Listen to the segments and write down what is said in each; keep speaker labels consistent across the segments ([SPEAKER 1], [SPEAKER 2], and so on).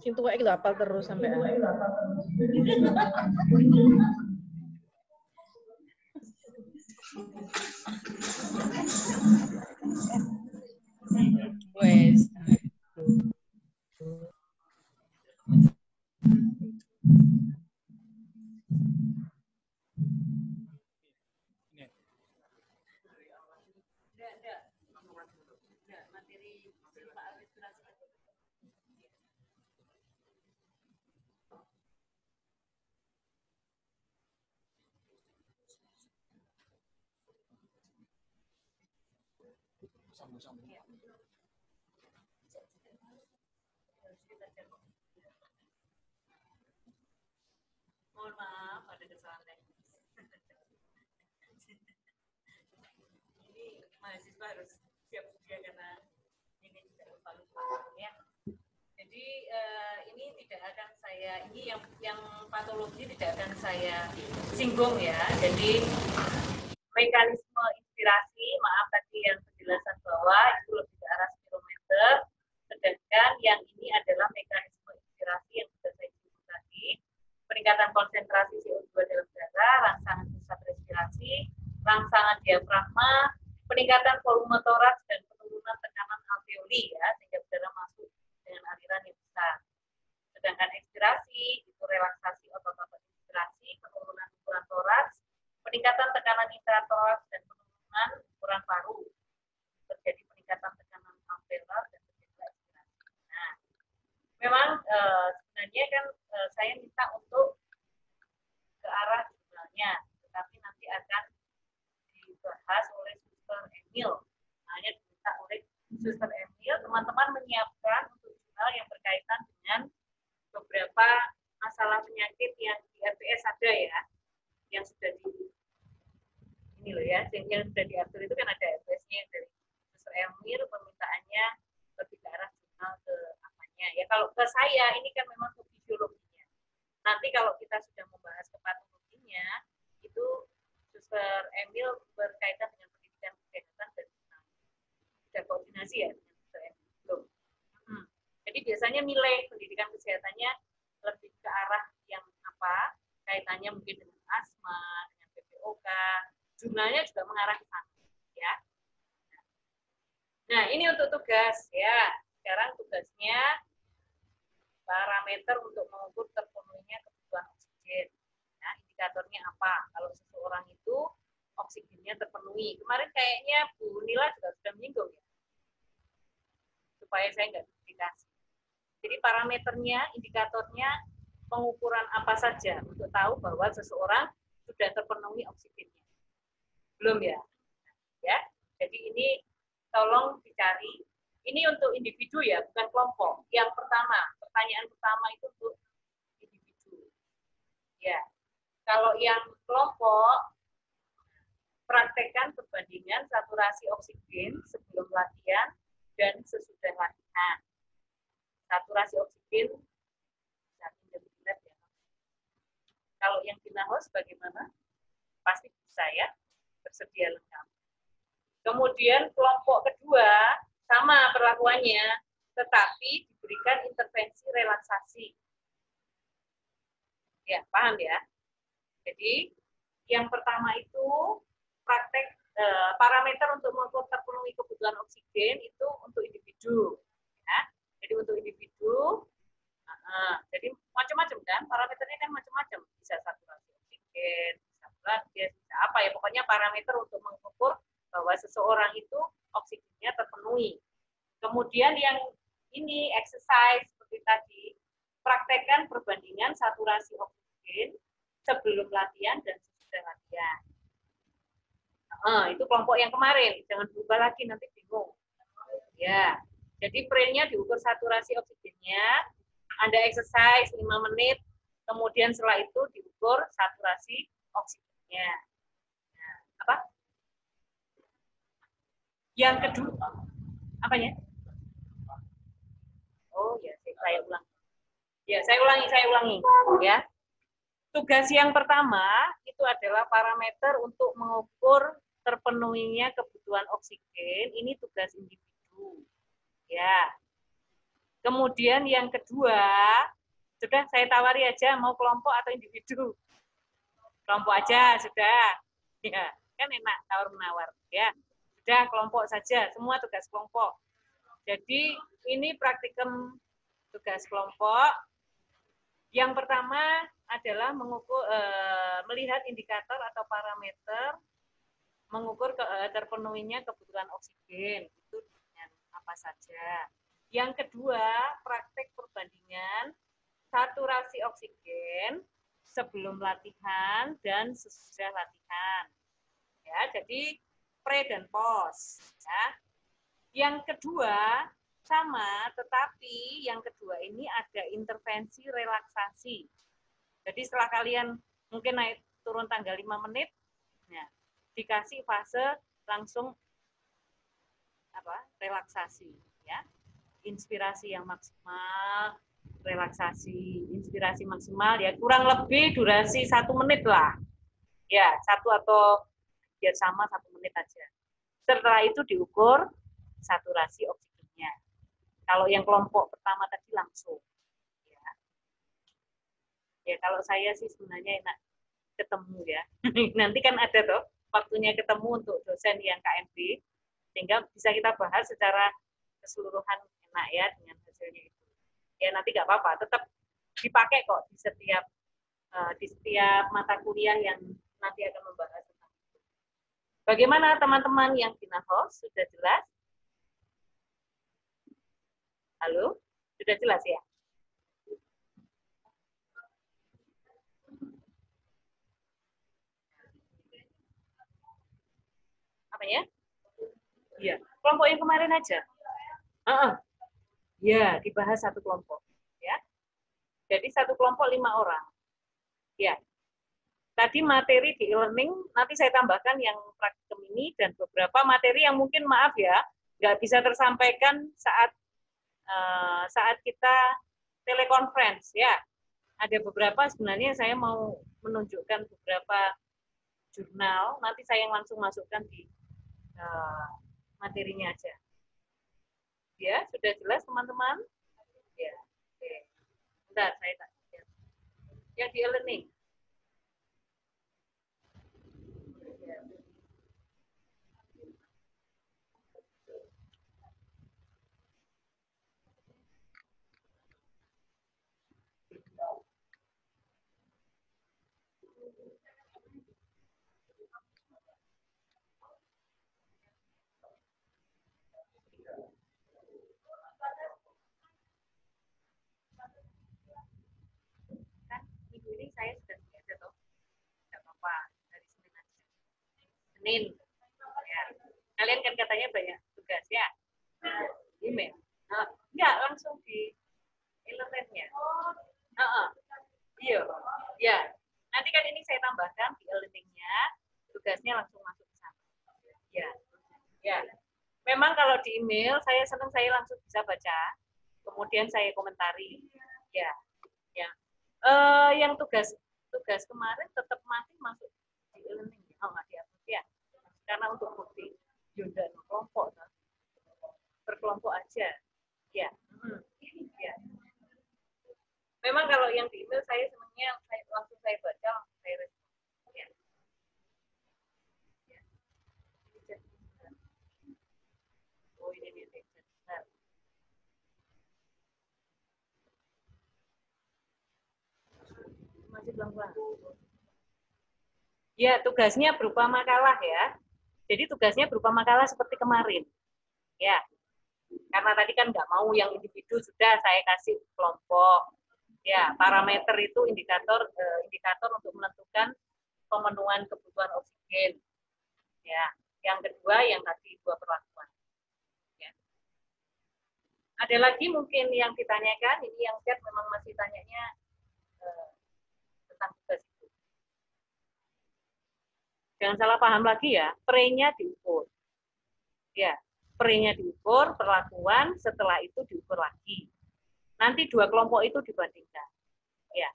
[SPEAKER 1] Sing tuwek iki lho apal terus sampai wes. Mohon maaf, ada kesalahan teknis. Ini mahasiswa harus siap sedia karena ini tidak lupa ya. Jadi ini tidak akan saya, ini yang patologi tidak akan saya singgung ya. Jadi mekanisme inspirasi, maaf tadi yang penjelasan bawah itu lebih ke arah spirometer, sedangkan yang ini adalah mekanisme inspirasi yang sudah saya sebut tadi, peningkatan konsentrasi CO2 dalam darah, rangsangan pusat respirasi, rangsangan diafragma, peningkatan volume toraks dan penurunan tekanan alveoli ya, sehingga udara masuk dengan aliran yang besar. Sedangkan ekspirasi itu relaksasi otot-otot inspirasi, penurunan ukuran toraks, peningkatan tekanan intratoraks dan penurunan ukuran paru. Terjadi peningkatan tekanan alveolar dan terjadi ekspirasi. Nah, memang sebenarnya kan saya minta untuk ke arah jurnalnya, tetapi nanti akan dibahas oleh Suster Emil. Hanya diminta oleh Suster Emil, teman-teman menyiapkan untuk jurnal yang berkaitan dengan beberapa masalah penyakit yang di RPS ada ya, yang sudah di ini loh ya, yang sudah diatur itu kan ada RPS-nya dari Suster Emil, permintaannya lebih ke arah jurnal ke apanya ya. Kalau ke saya ini kan memang ke fisiologinya. Nanti kalau kita sudah membahas ke patologinya, itu Suster Emil berkaitan dengan pendidikan kesehatan dan sudah koordinasi ya dengan Suster Emil. Jadi biasanya nilai pendidikan kesehatannya lebih ke arah yang apa, kaitannya mungkin dengan asma, dengan PPOK, jurnalnya juga mengarah ke sana ya. Nah, ini untuk tugas ya. Sekarang tugasnya parameter untuk mengukur terpenuhinya kebutuhan oksigen. Nah, indikatornya apa? Kalau seseorang itu oksigennya terpenuhi. Kemarin kayaknya Bu Nila juga sudah menyinggung ya. Supaya saya nggak duplikasi. Jadi parameternya, indikatornya, pengukuran apa saja untuk tahu bahwa seseorang sudah terpenuhi oksigennya. Belum ya? Ya. Jadi ini tolong dicari. Ini untuk individu ya, bukan kelompok. Yang pertama, pertanyaan pertama itu untuk individu. Ya. Kalau yang kelompok, praktekkan perbandingan saturasi oksigen sebelum latihan dan sesudah latihan. Saturasi oksigen ya. Kalau yang in-house bagaimana? Pasti bisa ya, bersedia lengkap. Kemudian kelompok kedua sama perlakuannya, tetapi diberikan intervensi relaksasi. Ya, paham ya? Jadi yang pertama itu praktek parameter untuk mengukur terpenuhi kebutuhan oksigen itu untuk individu. Ya. Jadi untuk individu, jadi macam-macam kan, parameternya kan macam-macam, bisa saturasi oksigen, bisa blood gas, bisa apa ya, pokoknya parameter untuk mengukur bahwa seseorang itu oksigennya terpenuhi. Kemudian yang ini exercise seperti tadi, praktekkan perbandingan saturasi oksigen sebelum latihan dan sesudah latihan. Itu kelompok yang kemarin, jangan berubah lagi nanti bingung. Ya, jadi pre-nya diukur saturasi oksigennya, ada exercise 5 menit, kemudian setelah itu diukur saturasi oksigennya. Nah, apa? Yang kedua, apanya? Oh ya, saya ulang. Ya, saya ulangi. Ya, tugas yang pertama itu adalah parameter untuk mengukur terpenuhinya kebutuhan oksigen. Ini tugas individu. Ya. Kemudian yang kedua, sudah saya tawari aja mau kelompok atau individu. Kelompok aja sudah. Ya, kan enak tawar menawar. Ya, sudah kelompok saja. Semua tugas kelompok. Jadi ini praktikum tugas kelompok. Yang pertama adalah melihat indikator atau parameter mengukur terpenuhinya kebutuhan oksigen itu dengan apa saja. Yang kedua, praktek perbandingan saturasi oksigen sebelum latihan dan sesudah latihan. Ya, jadi pre dan post. Ya. Yang kedua sama, tetapi yang kedua ini ada intervensi relaksasi. Jadi setelah kalian mungkin naik turun tangga 5 menit, nah, dikasih fase langsung relaksasi, ya. Inspirasi yang maksimal, relaksasi, inspirasi maksimal, ya kurang lebih durasi 1 menit lah. Ya, 1 atau biar sama 1 menit aja. Setelah itu diukur saturasi oksigennya. Kalau yang kelompok pertama tadi langsung. Ya, ya kalau saya sih sebenarnya enak ketemu ya. Nanti kan ada tuh waktunya ketemu untuk dosen yang KMB, sehingga bisa kita bahas secara keseluruhan enak ya dengan hasilnya itu. Ya nanti nggak apa-apa, tetap dipakai kok di setiap mata kuliah yang nanti akan membahas tentang itu. Bagaimana teman-teman yang final host? Sudah jelas? Halo? Sudah jelas ya? Apa ya? Iya, kelompok yang kemarin aja. Ya, dibahas satu kelompok. Ya, jadi satu kelompok 5 orang. Ya, tadi materi di e-learning nanti saya tambahkan yang praktikum ini dan beberapa materi yang mungkin maaf ya nggak bisa tersampaikan saat kita telekonferensi ya. Ada beberapa sebenarnya saya mau menunjukkan beberapa jurnal, nanti saya yang langsung masukkan di materinya aja. Ya, sudah jelas teman-teman? Ya, oke. Bentar, saya tak. Yang di e-learning. Kan minggu ini saya sudah ada tuh, nggak apa-apa dari Senin aja. Senin, ya. Kalian kan katanya banyak tugas ya, email. Nah, enggak langsung di elemennya. Iya, ya. Nanti kan ini saya tambahkan di elemennya, tugasnya langsung masuk ke sana. Ya, ya. Memang kalau di email saya senang saya langsung bisa baca, kemudian saya komentari. Ya, ya. Yang tugas kemarin tetap masuk di e-learning. Oh, nggak dihapus ya. Karena untuk bukti Yunda kelompok, berkelompok aja. Ya. Ya. Memang kalau yang di email saya senangnya langsung saya baca, langsung saya respon. Ya. Ya. Oh ini nih. Masih pelan-pelan. Ya, tugasnya berupa makalah ya. Jadi tugasnya berupa makalah seperti kemarin. Ya, karena tadi kan nggak mau yang individu, sudah saya kasih kelompok. Ya, parameter itu indikator untuk menentukan pemenuhan kebutuhan oksigen. Ya, yang kedua yang tadi dua perlakuan. Ya. Ada lagi mungkin yang ditanyakan, ini yang chat memang masih tanyanya tentang tugas itu. Jangan salah paham lagi ya, pre-nya diukur. Ya, pre-nya diukur, perlakuan, setelah itu diukur lagi. Nanti dua kelompok itu dibandingkan. Ya,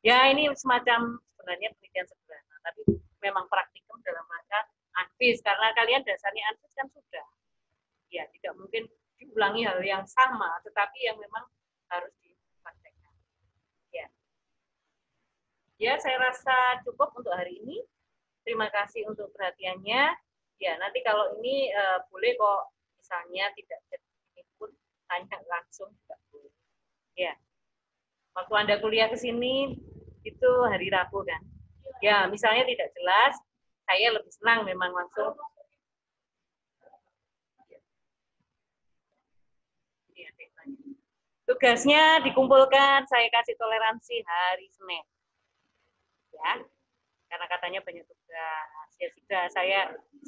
[SPEAKER 1] ya ini semacam sebenarnya penelitian sederhana, tapi memang praktikum dalam rangka ANFIS, karena kalian dasarnya ANFIS kan sudah. Ya, tidak mungkin diulangi hal yang sama, tetapi yang memang harus dipraktekkan. Ya, ya saya rasa cukup untuk hari ini. Terima kasih untuk perhatiannya. Ya, nanti kalau ini boleh kok misalnya tidak ini pun tanya langsung juga boleh. Ya, waktu Anda kuliah ke sini itu hari Rabu kan? Ya, misalnya tidak jelas, saya lebih senang memang langsung. Tugasnya dikumpulkan, saya kasih toleransi hari Senin. Ya, karena katanya banyak tugas. Ya sudah,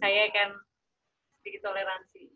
[SPEAKER 1] saya akan sedikit toleransi.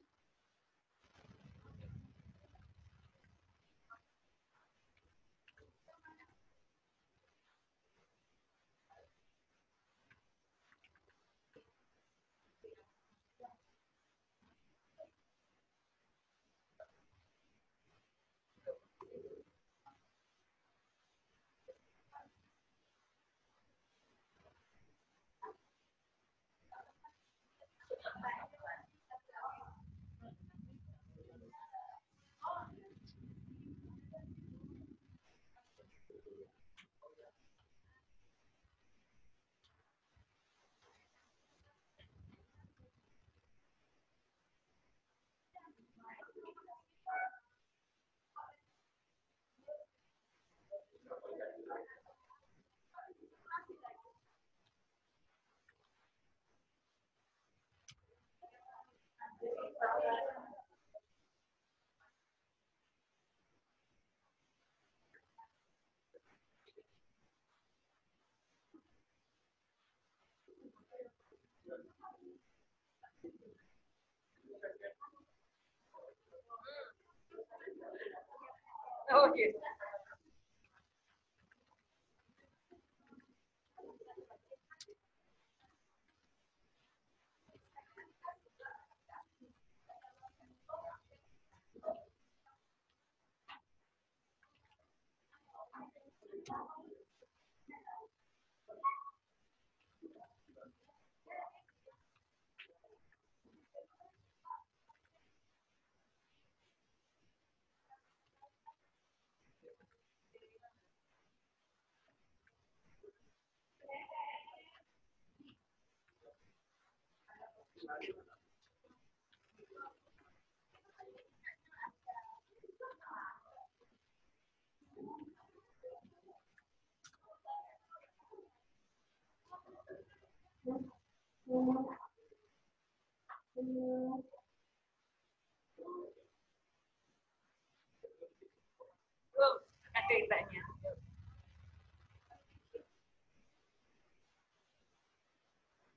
[SPEAKER 1] Oh gitu. Oh, ada yang tanya.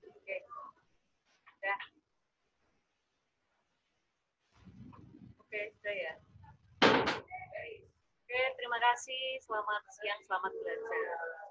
[SPEAKER 1] Oke, sudah. Oke, sudah ya. Oke, terima kasih. Selamat siang, selamat belajar.